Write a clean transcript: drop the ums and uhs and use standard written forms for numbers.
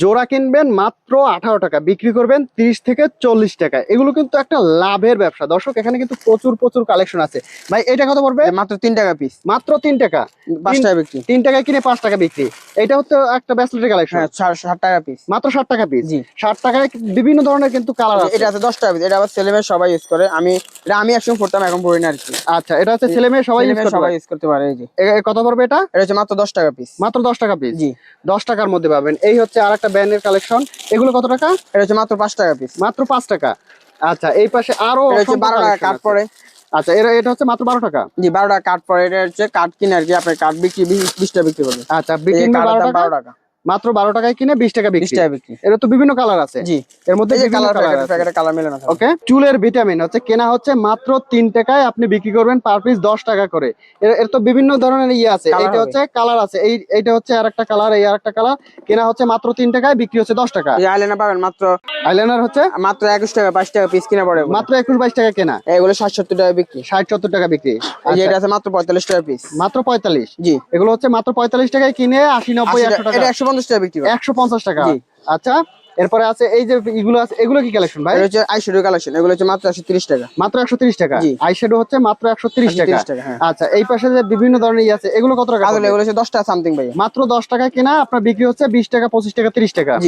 জোড়া কিনবেন মাত্র 18 টাকা, বিক্রি করবেন 30 থেকে 40 টাকা। এগুলো কিন্তু একটা লাভের ব্যবসা দর্শক। এখানে কিন্তু প্রচুর প্রচুর কালেকশন আছে। ভাই এটা কত পড়বে? মাত্র 3 টাকা পিস। মাত্র 3 টাকা, 5 টাকা বিক্রি। 3 টাকায় কিনে 5 টাকা বিক্রি। এটা হচ্ছে একটা ব্যাচলেটের কালেকশন। হ্যাঁ 60 টাকা পিস। মাত্র 60 টাকা পিস। জি 60 টাকায় বিভিন্ন ধরনের কিন্তু কালার আছে। এটা আছে 10 টাকা পিস। এটা আবার ছেলে মেয়ে সবাই ইউজ করে। আমি একসময় পড়তাম, এখন পড়ি না আর কি। আচ্ছা, এটা হচ্ছে ছেলে মেয়ে সবাই ইউজ করতে পারে। এই যে কত পড়বে এটা? এটা হচ্ছে মাত্র 10 টাকা পিস। মাত্র 10 টাকা পিস। জি 10 টাকার মধ্যে পাবেন। এই হচ্ছে আরেকটা ব্র্যান্ডের কালেকশন। এগুলো কত টাকা? এটা হচ্ছে মাত্র 5 টাকা পিস। মাত্র 5 টাকা। আচ্ছা, এই পাশে আরো এটা হচ্ছে 12 টাকা কাট পড়ে। আচ্ছা, এটা হচ্ছে মাত্র 12 টাকা। জি 12 টাকা কাট পড়ে। এটা হচ্ছে কাট কিনে আর কি, আপনার কাট বিক্রি 20 টাকা বিক্রি করবে। আচ্ছা, বিক্রি 12 টাকা। 12 টাকা মাত্র 12 টাকায় কিনে 20 টাকা 20 টাকা বিক্রি। এটা তো বিভিন্ন কালার আছে। জি এর মধ্যে এই যে বিভিন্ন কালার কালার আছে। প্যাকেটে কালার মেলে না। ওকে, চুলের ভিটামিন হচ্ছে কেনা হচ্ছে মাত্র 3 টাকায়, আপনি বিক্রি করবেন পার পিস 10 টাকা করে। এর তো বিভিন্ন ধরনের ইয়ে আছে। কালার এইটা হবে। হচ্ছে কালার আছে। এইটা হচ্ছে আরেকটা কালার, এই আরেকটা কালার। কেনা হচ্ছে মাত্র 3 টাকায়, বিক্রি হচ্ছে 10 টাকা। এই আইলাইনার পাবেন মাত্র আইলাইনার হচ্ছে 21 টাকা, 22 টাকা পিস কিনে পড়ে। মাত্র 21-22 টাকা কেনা, এগুলো 60-70 টাকা বিক্রি। 60-70 টাকা বিক্রি। এই যে আচ্ছা, এটা আছে মাত্র 45 টাকা পিস। মাত্র 45। জি এগুলো হচ্ছে মাত্র 45 টাকায় কিনে 80-90-100 টাকা। এটা 150 টাকা বিক্রি করে। 150 টাকা। জি আচ্ছা, এরপরে আছে এই যে এগুলো আছে, এগুলো কি কালেকশন ভাই? এটা হচ্ছে আইশ্যাডো কালেকশন। এগুলো হচ্ছে মাত্র 130 টাকা। মাত্র 130 টাকা। জি আইশ্যাডো হচ্ছে মাত্র 130 টাকা। 130 টাকা হ্যাঁ। আচ্ছা, এই পাশে যে বিভিন্ন ধরনের ইয়ে আছে, এগুলো কত টাকা কাজল পড়বে? এগুলো হচ্ছে 10 টাকা সামথিং ভাই। মাত্র 10 টাকা কেনা, আপনার বিক্রি হচ্ছে 20 টাকা, 25 টাকা, 30 টাকা। জি